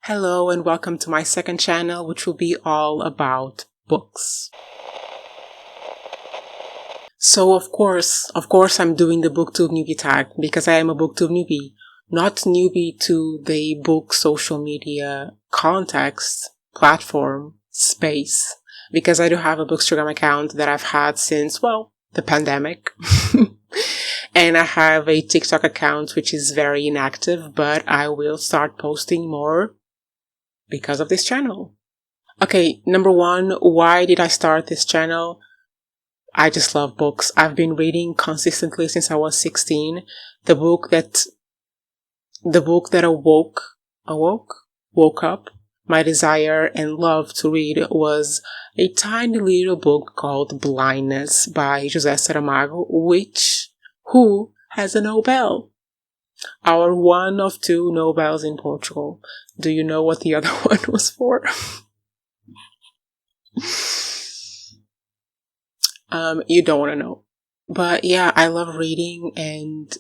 Hello and welcome to my second channel, which will be all about books. So of course I'm doing the Booktube newbie tag because I am a Booktube newbie, not newbie to the book social media context, platform, space, because I do have a Bookstagram account that I've had since, the pandemic. And I have a TikTok account which is very inactive, but I will start posting more because of this channel. Okay, number one, why did I start this channel? I just love books. I've been reading consistently since I was 16. The book that woke up my desire and love to read was a tiny little book called Blindness by José Saramago, who has a Nobel. Our one of two Nobels in Portugal. Do you know what the other one was for? You don't want to know. But yeah, I love reading and,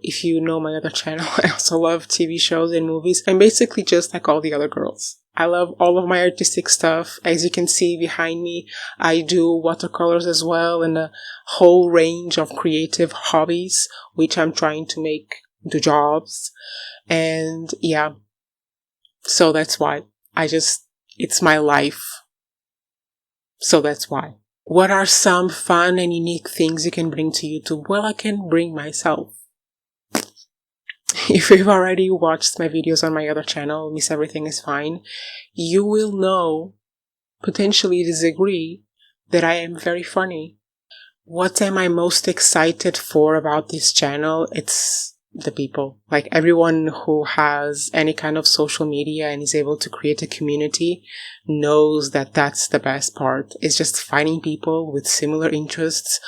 if you know my other channel, I also love TV shows and movies. I'm basically just like all the other girls. I love all of my artistic stuff. As you can see behind me, I do watercolors as well and a whole range of creative hobbies, which I'm trying to make do jobs. And yeah, so that's why. It's my life. So that's why. What are some fun and unique things you can bring to YouTube? Well, I can bring myself. If you've already watched my videos on my other channel, Miss Everything is Fine, you will know, potentially disagree, that I am very funny. What am I most excited for about this channel? It's the people. Like everyone who has any kind of social media and is able to create a community knows that that's the best part. It's just finding people with similar interests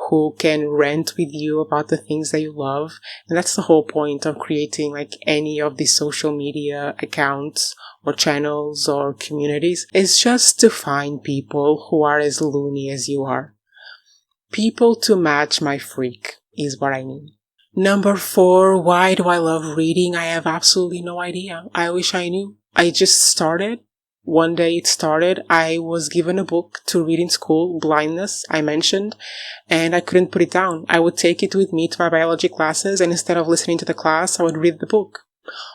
who can rant with you about the things that you love. And that's the whole point of creating like any of these social media accounts or channels or communities. It's just to find people who are as loony as you are. People to match my freak is what I mean. Number 4, why do I love reading? I have absolutely no idea. I wish I knew. I just started. One day it started. I was given a book to read in school, Blindness, I mentioned, and I couldn't put it down. I would take it with me to my biology classes, and instead of listening to the class, I would read the book.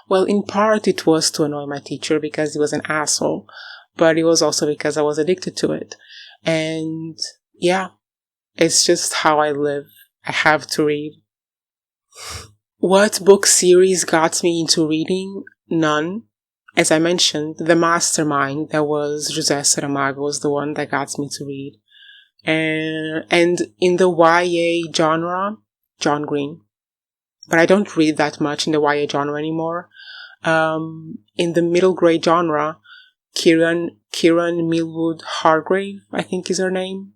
Well, in part it was to annoy my teacher because he was an asshole, but it was also because I was addicted to it. And yeah, it's just how I live. I have to read. What book series got me into reading? None. As I mentioned, the mastermind that was José Saramago was the one that got me to read. And in the YA genre, John Green. But I don't read that much in the YA genre anymore. In the middle grade genre, Kieran Millwood Hargrave, I think is her name.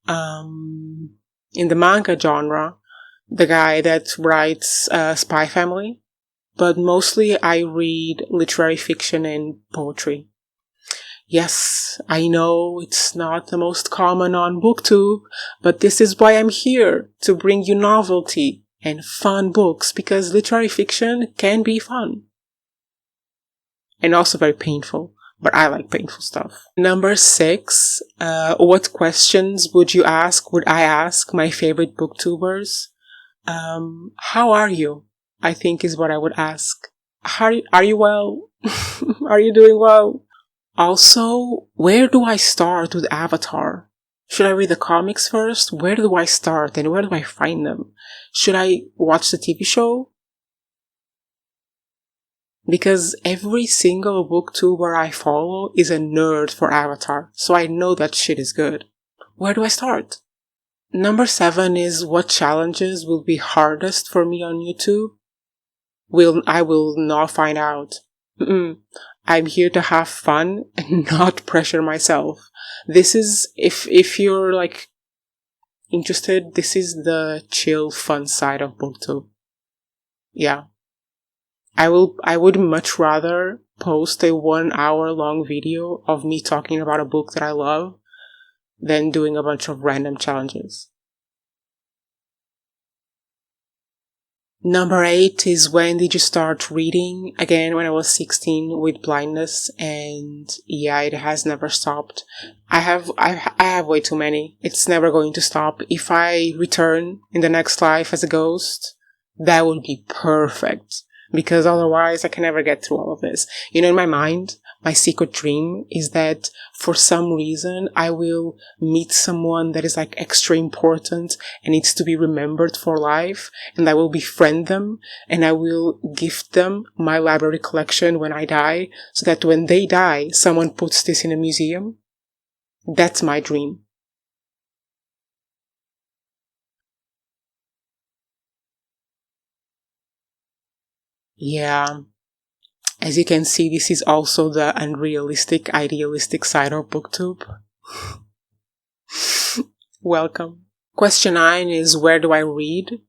In the manga genre, the guy that writes Spy Family, but mostly I read literary fiction and poetry. Yes, I know it's not the most common on Booktube, but this is why I'm here, to bring you novelty and fun books, because literary fiction can be fun. And also very painful, but I like painful stuff. Number 6, what questions would I ask my favorite booktubers? How are you? I think is what I would ask. Are you well? Are you doing well? Also, where do I start with Avatar? Should I read the comics first? Where do I start and where do I find them? Should I watch the TV show? Because every single booktuber I follow is a nerd for Avatar, so I know that shit is good. Where do I start? Number 7 is what challenges will be hardest for me on YouTube? I will not find out. I'm here to have fun and not pressure myself. This is, if you're like interested, this is the chill fun side of Booktube. Yeah. I would much rather post a 1 hour long video of me talking about a book that I love than doing a bunch of random challenges. Number 8 is when did you start reading? Again, when I was 16 with blindness, and yeah, it has never stopped. I have way too many. It's never going to stop. If I return in the next life as a ghost, that would be perfect. Because otherwise I can never get through all of this. In my mind, my secret dream is that for some reason I will meet someone that is like extra important and needs to be remembered for life, and I will befriend them and I will gift them my library collection when I die, so that when they die, someone puts this in a museum. That's my dream. Yeah. As you can see, this is also the unrealistic, idealistic side of Booktube. Welcome. Question 9 is, where do I read?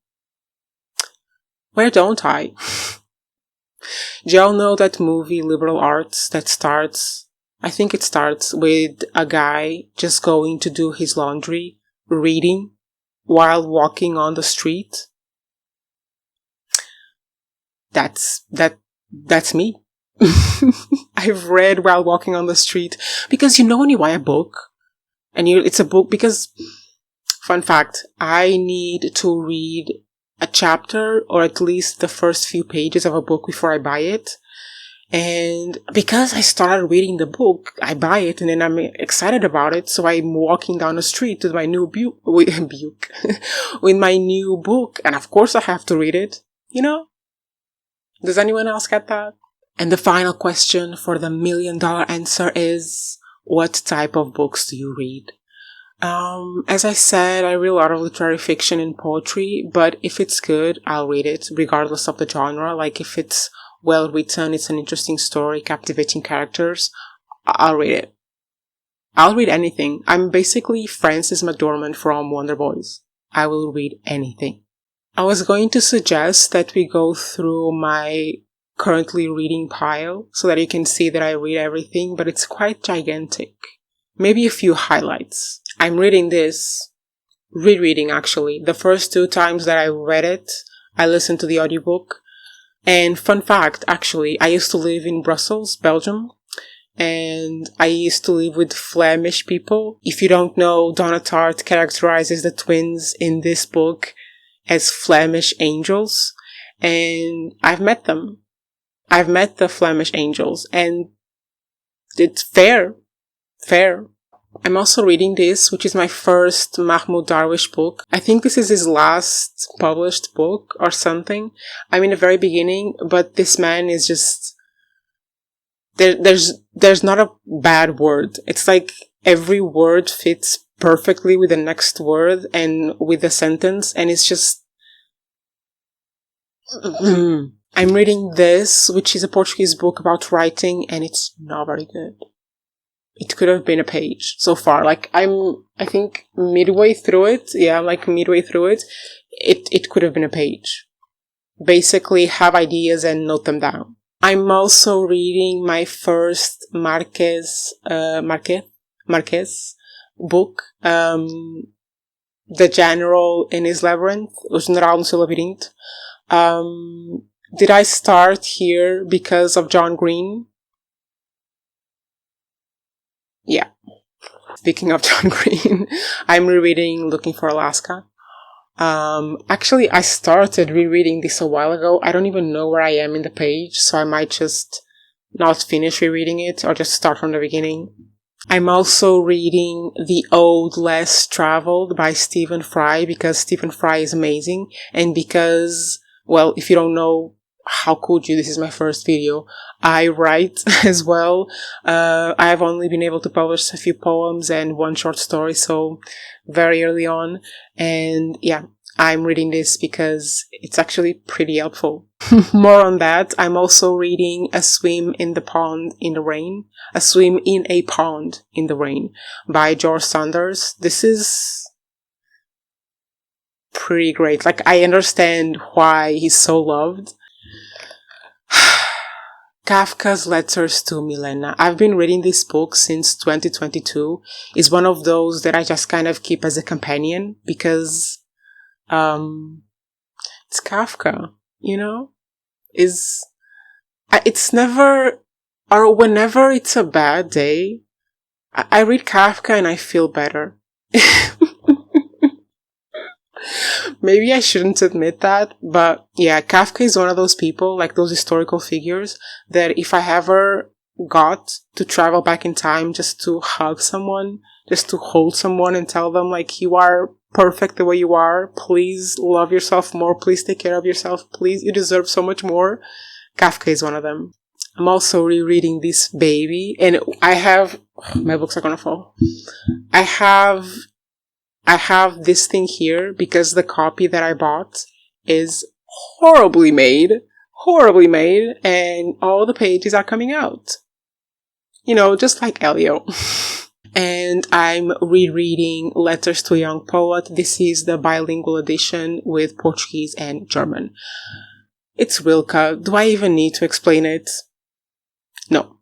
Where don't I? Do y'all know that movie Liberal Arts that starts, I think it starts with a guy just going to do his laundry, reading while walking on the street? That's me. I've read while walking on the street. Because when you buy a book, and it's a book, because, fun fact, I need to read a chapter or at least the first few pages of a book before I buy it. And because I started reading the book, I buy it and then I'm excited about it. So I'm walking down the street with my new with my new book. And of course I have to read it. Does anyone else get that? And the final question for the $1 million answer is, what type of books do you read? As I said, I read a lot of literary fiction and poetry, but if it's good, I'll read it, regardless of the genre. Like, if it's well written, it's an interesting story, captivating characters, I'll read it. I'll read anything. I'm basically Frances McDormand from Wonder Boys. I will read anything. I was going to suggest that we go through my currently reading pile so that you can see that I read everything, but it's quite gigantic. Maybe a few highlights. I'm reading this, rereading actually. The first 2 times that I read it, I listened to the audiobook. And fun fact, actually, I used to live in Brussels, Belgium, and I used to live with Flemish people. If you don't know, Donna Tartt characterizes the twins in this book as Flemish angels, and I've met them. I've met the Flemish angels, and it's fair. I'm also reading this, which is my first Mahmoud Darwish book. I think this is his last published book or something. I'm in the very beginning, but this man is just... There's not a bad word. It's like every word fits perfectly with the next word and with the sentence, and it's just... I'm reading this, which is a Portuguese book about writing, and it's not very good. It could have been a page so far. Like, I think midway through it. Yeah, like midway through it. It could have been a page. Basically, have ideas and note them down. I'm also reading my first Marquez book. The General in his Labyrinth. O General no seu Labirinto. Did I start here because of John Green? Yeah. Speaking of John Green, I'm rereading Looking for Alaska. Actually, I started rereading this a while ago. I don't even know where I am in the page, so I might just not finish rereading it or just start from the beginning. I'm also reading The Ode Less Traveled by Stephen Fry, because Stephen Fry is amazing, and because, well, if you don't know, how could you? This is my first video. I write as well. I've only been able to publish a few poems and 1 short story, so very early on. And yeah, I'm reading this because it's actually pretty helpful. More on that. I'm also reading A Swim in the Pond in the Rain. A Swim in a Pond in the Rain by George Sanders. This is pretty great. Like, I understand why he's so loved. Kafka's Letters to Milena. I've been reading this book since 2022. It's one of those that I just kind of keep as a companion because it's Kafka. you know, is, it's never, or whenever it's a bad day, I read Kafka and I feel better. Maybe I shouldn't admit that, but yeah, Kafka is one of those people, like those historical figures, that if I ever got to travel back in time just to hug someone, just to hold someone and tell them, like, you are perfect the way you are, please love yourself more, please take care of yourself, please, you deserve so much more, Kafka is one of them. I'm also rereading this baby, and I have, my books are gonna fall. I have this thing here because the copy that I bought is horribly made, and all the pages are coming out. You know, just like Elio. And I'm rereading Letters to a Young Poet. This is the bilingual edition with Portuguese and German. It's Rilke. Do I even need to explain it? No.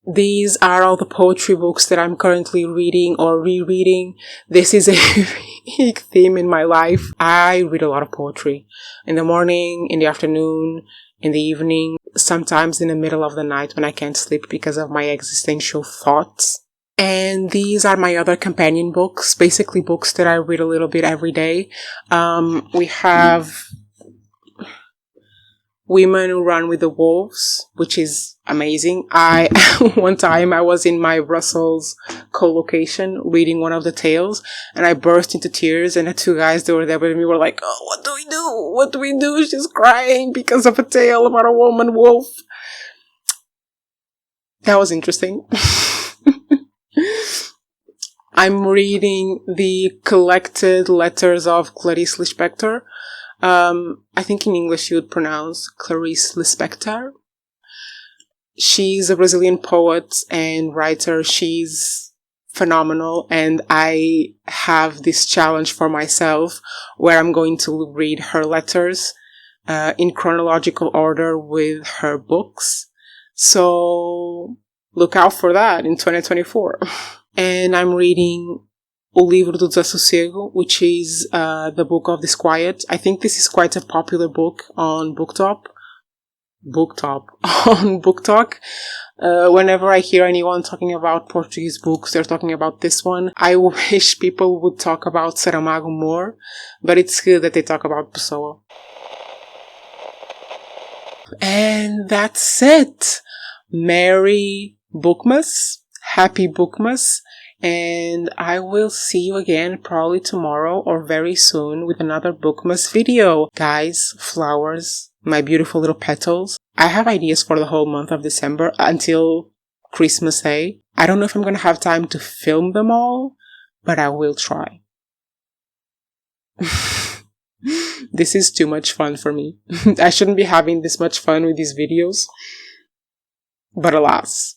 These are all the poetry books that I'm currently reading or rereading. This is a big theme in my life. I read a lot of poetry. In the morning, in the afternoon, in the evening, sometimes in the middle of the night when I can't sleep because of my existential thoughts. And these are my other companion books, basically books that I read a little bit every day. We have Women Who Run with the Wolves, which is amazing. One time I was in my Brussels co-location reading one of the tales, and I burst into tears, and the two guys that were there with me were like, oh, what do we do? What do we do? She's crying because of a tale about a woman wolf. That was interesting. I'm reading the collected letters of Clarice Lispector. I think in English you would pronounce Clarice Lispector. She's a Brazilian poet and writer. She's phenomenal, and I have this challenge for myself where I'm going to read her letters in chronological order with her books. So look out for that in 2024. And I'm reading O Livro do Desassossego, which is the Book of Disquiet. I think this is quite a popular book on Booktop. On BookTok. Whenever I hear anyone talking about Portuguese books, they're talking about this one. I wish people would talk about Saramago more, but it's good that they talk about Pessoa. And that's it. Merry Bookmas. Happy Bookmas. And I will see you again probably tomorrow or very soon with another Bookmas video. Guys, flowers, my beautiful little petals. I have ideas for the whole month of December until Christmas Day. I don't know if I'm going to have time to film them all, but I will try. This is too much fun for me. I shouldn't be having this much fun with these videos. But alas.